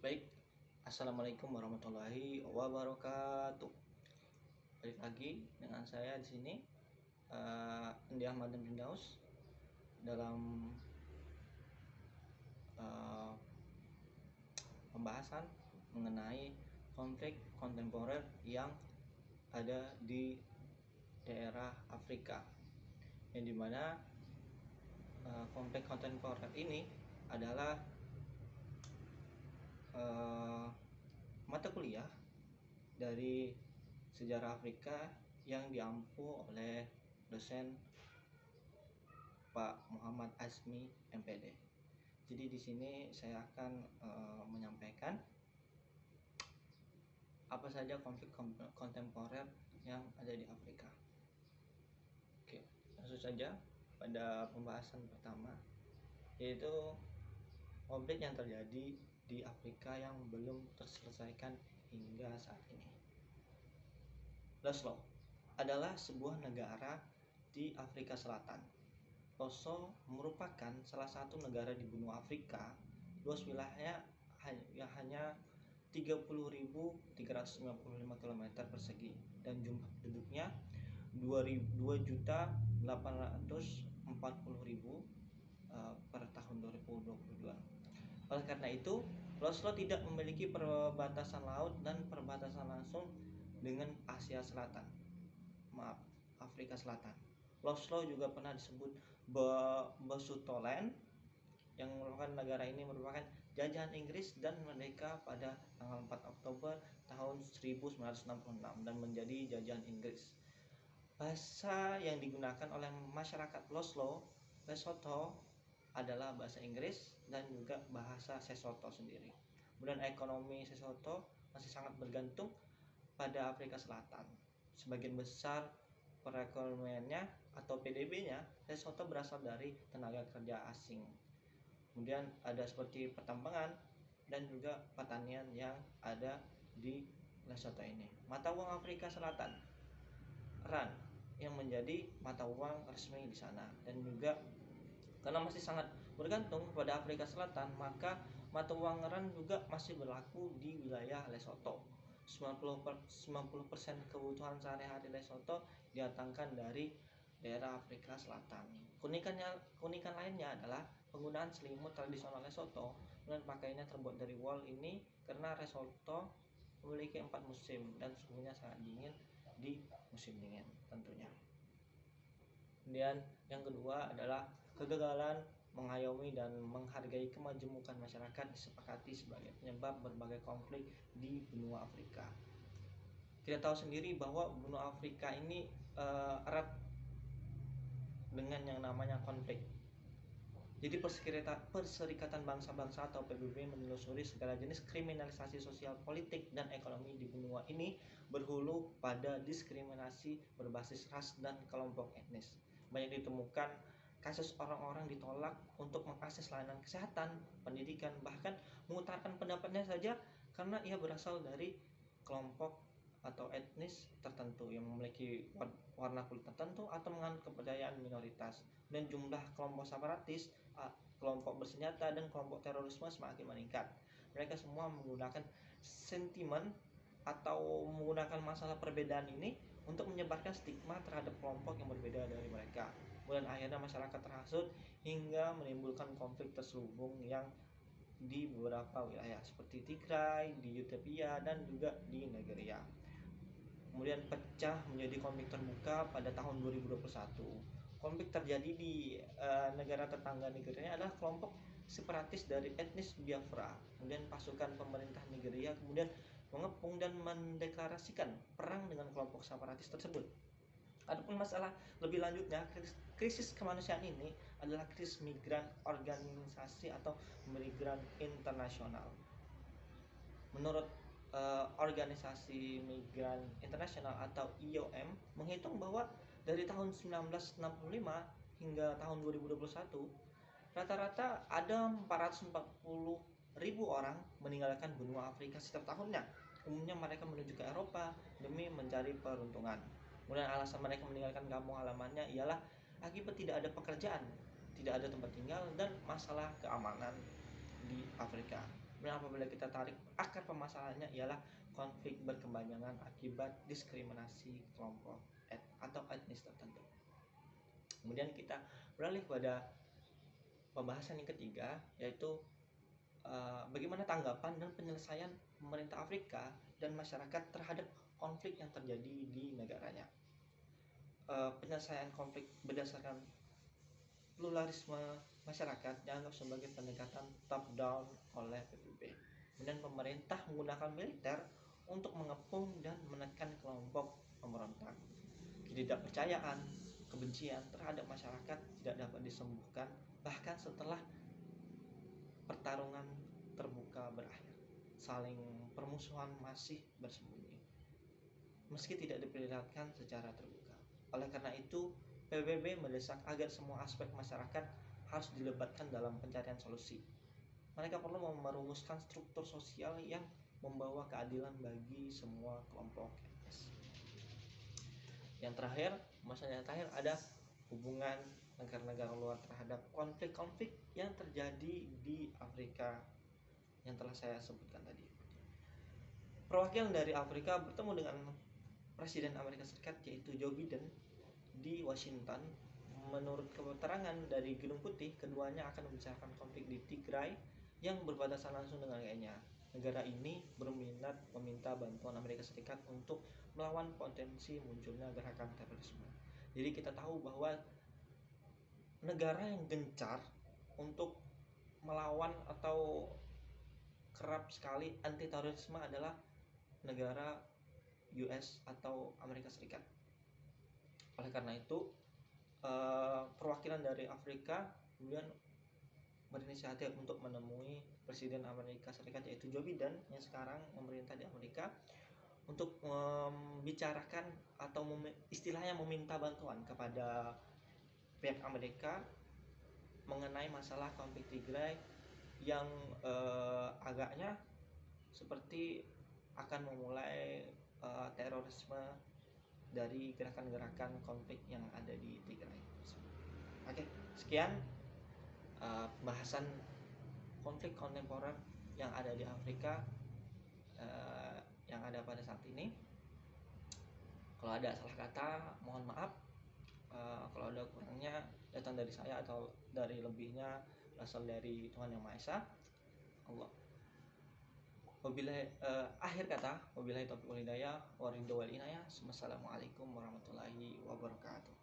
Baik, assalamualaikum warahmatullahi wabarakatuh. Balik lagi dengan saya di sini, Andi Ahmad dan Firdaus dalam uh, pembahasan mengenai konflik kontemporer yang ada di daerah Afrika, yang dimana konflik kontemporer ini adalah mata kuliah dari sejarah Afrika yang diampu oleh dosen Pak Muhammad Azmi MPD. Jadi di sini saya akan menyampaikan apa saja konflik kontemporer yang ada di Afrika. Oke, langsung saja pada pembahasan pertama, yaitu konflik yang terjadi di Afrika yang belum terselesaikan hingga saat ini. Lesotho adalah sebuah negara di Afrika Selatan. Lesotho merupakan salah satu negara di benua Afrika. Luas wilayahnya hanya 30.395 km persegi dan jumlah penduduknya 2.840.000 per tahun 2022. Oleh karena itu, Lesotho tidak memiliki perbatasan laut dan perbatasan langsung dengan Asia Selatan. Afrika Selatan. Lesotho juga pernah disebut Besutoland, yang merupakan negara ini merupakan jajahan Inggris dan merdeka pada tanggal 4 Oktober tahun 1966 dan menjadi jajahan Inggris. Bahasa yang digunakan oleh masyarakat Lesotho adalah bahasa Inggris dan juga bahasa Sesotho sendiri. Kemudian ekonomi Sesotho masih sangat bergantung pada Afrika Selatan. Sebagian besar perekonomiannya atau PDB-nya Lesotho berasal dari tenaga kerja asing. Kemudian ada seperti pertambangan dan juga pertanian yang ada di Lesotho ini. Mata uang Afrika Selatan, rand, yang menjadi mata uang resmi di sana. Dan juga karena masih sangat bergantung pada Afrika Selatan, maka mata uang rand juga masih berlaku di wilayah Lesotho. 90% kebutuhan sehari-hari Lesotho didatangkan dari daerah Afrika Selatan. Keunikan lainnya adalah penggunaan selimut tradisional Lesotho dan pakaiannya terbuat dari wol ini karena Lesotho memiliki 4 musim dan suhunya sangat dingin di musim dingin tentunya. Kemudian yang kedua adalah kegagalan mengayomi dan menghargai kemajemukan masyarakat disepakati sebagai penyebab berbagai konflik di benua Afrika. Kita tahu sendiri bahwa benua Afrika ini erat dengan yang namanya konflik. Jadi Perserikatan Bangsa-Bangsa atau PBB menelusuri segala jenis kriminalisasi sosial, politik, dan ekonomi di benua ini berhulu pada diskriminasi berbasis ras dan kelompok etnis. Banyak ditemukan kasus orang-orang ditolak untuk mengakses layanan kesehatan, pendidikan, bahkan mengutarakan pendapatnya saja karena ia berasal dari kelompok atau etnis tertentu yang memiliki warna kulit tertentu atau menganut kepercayaan minoritas. Dan jumlah kelompok separatis, kelompok bersenjata, dan kelompok terorisme semakin meningkat. Mereka semua menggunakan sentimen atau menggunakan masalah perbedaan ini untuk menyebarkan stigma terhadap kelompok yang berbeda dari mereka. Kemudian akhirnya masyarakat terhasut hingga menimbulkan konflik terselubung yang di beberapa wilayah seperti Tigray, di Ethiopia, dan juga di Nigeria. Kemudian pecah menjadi konflik terbuka pada tahun 2021. Konflik terjadi di negara tetangga Nigeria adalah kelompok separatis dari etnis Biafra. Kemudian pasukan pemerintah Nigeria kemudian mengepung dan mendeklarasikan perang dengan kelompok separatis tersebut. Adapun masalah lebih lanjutnya, krisis kemanusiaan ini adalah krisis migran organisasi atau migran internasional. Menurut organisasi migran internasional atau IOM menghitung bahwa dari tahun 1965 hingga tahun 2021 rata-rata ada 440.000 orang meninggalkan benua Afrika setiap tahunnya. Umumnya mereka menuju ke Eropa demi mencari peruntungan. Kemudian alasan mereka meninggalkan kampung halamannya ialah akibat tidak ada pekerjaan, tidak ada tempat tinggal, dan masalah keamanan di Afrika. Dan apabila kita tarik akar permasalahannya ialah konflik berkepanjangan akibat diskriminasi kelompok atau etnis tertentu. Kemudian kita beralih pada pembahasan yang ketiga, yaitu bagaimana tanggapan dan penyelesaian pemerintah Afrika dan masyarakat terhadap konflik yang terjadi di negaranya. Penyelesaian konflik berdasarkan pluralisme masyarakat dianggap sebagai pendekatan top down oleh PBB. Kemudian pemerintah menggunakan militer untuk mengepung dan menekan kelompok pemberontak. Ketidakpercayaan, kebencian terhadap masyarakat tidak dapat disembuhkan bahkan setelah pertarungan terbuka berakhir. Saling permusuhan masih bersembunyi meski tidak diperlihatkan secara terbuka. Oleh karena itu, PBB mendesak agar semua aspek masyarakat harus dilibatkan dalam pencarian solusi. Mereka perlu merumuskan struktur sosial yang membawa keadilan bagi semua kelompok etnis. Yang terakhir, masalah yang terakhir ada hubungan negara-negara luar terhadap konflik-konflik yang terjadi di Afrika yang telah saya sebutkan tadi. Perwakilan dari Afrika bertemu dengan Presiden Amerika Serikat yaitu Joe Biden di Washington. Menurut keterangan dari Gedung Putih, keduanya akan membicarakan konflik di Tigray yang berbatasan langsung dengan Kenya. Negara ini berminat meminta bantuan Amerika Serikat untuk melawan potensi munculnya gerakan terorisme. Jadi kita tahu bahwa negara yang gencar untuk melawan atau kerap sekali anti terorisme adalah negara US atau Amerika Serikat. Oleh karena itu, perwakilan dari Afrika kemudian berinisiatif untuk menemui Presiden Amerika Serikat yaitu Joe Biden yang sekarang memerintah di Amerika untuk membicarakan atau istilahnya meminta bantuan kepada pihak Amerika mengenai masalah konflik Tigray yang agaknya seperti akan memulai terorisme dari gerakan-gerakan konflik yang ada di Tigray. Oke, sekian bahasan konflik kontemporer yang ada di Afrika yang ada pada saat ini. Kalau ada salah kata, mohon maaf. Kalau ada kurangnya datang dari saya atau dari lebihnya berasal dari Tuhan Yang Maha Esa. Allah. Akhir kata, wabillahi taufiq wal hidayah, waridho wal inayah. Wassalamualaikum warahmatullahi wabarakatuh.